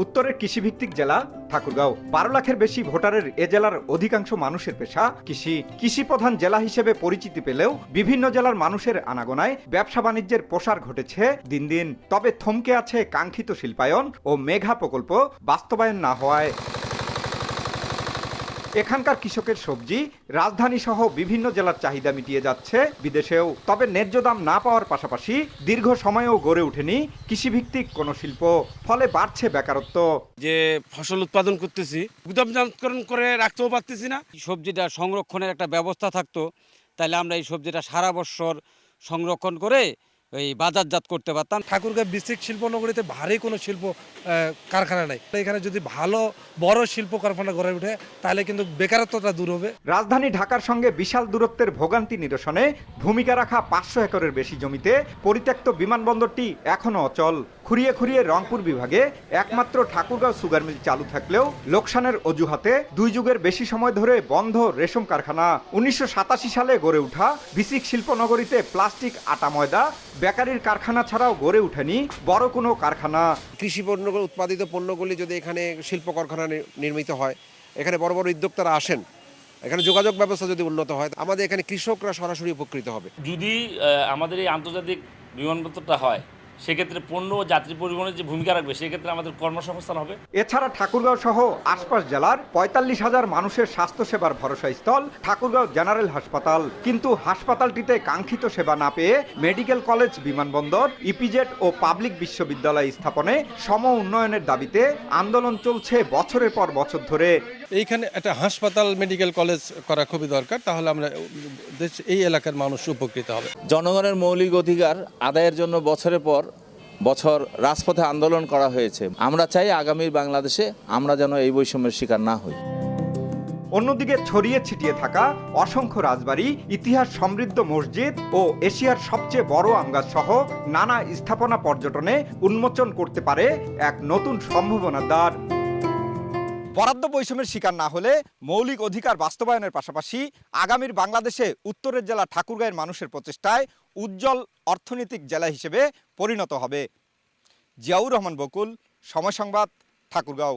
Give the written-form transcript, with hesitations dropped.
উত্তরের কৃষিভিত্তিক জেলা ঠাকুরগাঁও। 12 লাখের বেশি ভোটারের এ জেলার অধিকাংশ মানুষের পেশা কৃষি। কৃষিপ্রধান জেলা হিসেবে পরিচিতি পেলেও বিভিন্ন জেলার মানুষের আনাগোনায় ব্যবসা বাণিজ্যের প্রসার ঘটেছে দিন দিন। তবে থমকে আছে কাঙ্ক্ষিত শিল্পায়ন ও মেঘা প্রকল্প বাস্তবায়ন না হওয়ায়। এখানকার কৃষকের সবজি রাজধানী সহ বিভিন্ন জেলার চাহিদা মিটিয়ে যাচ্ছে বিদেশেও। তবে ন্যায্য দাম না পাওয়ার পাশাপাশি দীর্ঘ সময়েও গড়ে ওঠেনি কৃষিভিত্তিক কোনো শিল্প, ফলে বাড়ছে বেকারত্ব। যে ফসল উৎপাদন করতেছি গুদামজাতকরণ করে রাখতেও পারতেছি না। সবজিটা সংরক্ষণের একটা ব্যবস্থা থাকতো, তাহলে আমরা এই সবজিটা সারা বছর সংরক্ষণ করে এই বাজারজাত করতে পারতাম। ঠাকুরগাঁও বিসিক শিল্পনগরীতে ভারী কোনো শিল্প কারখানা নাই। এখানে যদি ভালো বড় শিল্প কারখানা গড়ে ওঠে তাহলে কিন্তু বেকারত্বটা দূর হবে। রাজধানী ঢাকার সঙ্গে বিশাল দূরত্বের ভোগান্তি নিরসনে ভূমিকা রাখা 500 একরের বেশি জমিতে পরিত্যক্ত বিমানবন্দরটি এখনও অচল। খুঁড়িয়ে খুঁড়িয়ে রংপুর বিভাগে একমাত্র ঠাকুরগাঁও সুগার মিল চালু থাকলেও লোকসানের অজুহাতে 2 যুগের বেশি সময় ধরে বন্ধ রেশম কারখানা। 1987 সালে গড়ে ওঠা বিসিক শিল্পনগরীতে প্লাস্টিক, আটা ময়দা, বেকারির কারখানা ছাড়াও গড়ে ওঠেনি বড় কোনো কারখানা। কৃষি পণ্য উৎপাদিত পণ্যগুলি যদি এখানে শিল্প কারখানা নির্মিত হয়, এখানে বড় বড় উদ্যোক্তারা আসেন, এখানে যোগাযোগ ব্যবস্থা যদি উন্নত হয়, আমাদের এখানে কৃষকরা সরাসরি উপকৃত হবে। যদি আমাদের এই আন্তর্জাতিক বিমানবন্দরটা হয়, সেক্ষেত্রে পণ্য ও যাত্রী পরিবহনের যে ভূমিকা রাখবে, সেক্ষেত্রে আমাদের কর্মসংস্থান হবে। এছাড়া ঠাকুরগাঁও সহ আশপাশ জেলার 45,000 মানুষের স্বাস্থ্যসেবার ভরসাস্থল ঠাকুরগাঁও জেনারেল হাসপাতাল। কিন্তু হাসপাতালটিতে কাঙ্ক্ষিত সেবা না পেয়ে মেডিকেল কলেজ, বিমানবন্দর, ইপিজেড ও পাবলিক বিশ্ববিদ্যালয় স্থাপনে সম উন্নয়নের দাবিতে আন্দোলন চলছে বছরের পর বছর ধরে। এইখানে একটা হাসপাতাল, মেডিকেল কলেজ করা খুবই দরকার, তাহলে আমরা এই এলাকার মানুষ উপকৃত হবে। জনগণের মৌলিক অধিকার আদায়ের জন্য বছরের পর বছর রাজপথে আন্দোলন করা হয়েছে। আমরা চাই আগামী বাংলাদেশে আমরা যেন এই বৈষম্যের শিকার না হই। অন্যদিকে ছড়িয়ে ছিটিয়ে থাকা অসংখ্য রাজবাড়ি, ইতিহাস সমৃদ্ধ মসজিদ ও এশিয়ার সবচেয়ে বড় আমগাছ সহ নানা স্থাপনা পর্যটনে উন্মোচন করতে পারে এক নতুন সম্ভাবনার দ্বার। বরাদ্দ বৈষম্যের শিকার না হলে মৌলিক অধিকার বাস্তবায়নের পাশাপাশি আগামীর বাংলাদেশে উত্তরের জেলা ঠাকুরগাঁয়ের মানুষের প্রচেষ্টায় উজ্জ্বল অর্থনৈতিক জেলা হিসেবে পরিণত হবে। জিয়াউর রহমান বকুল, সময় সংবাদ, ঠাকুরগাঁও।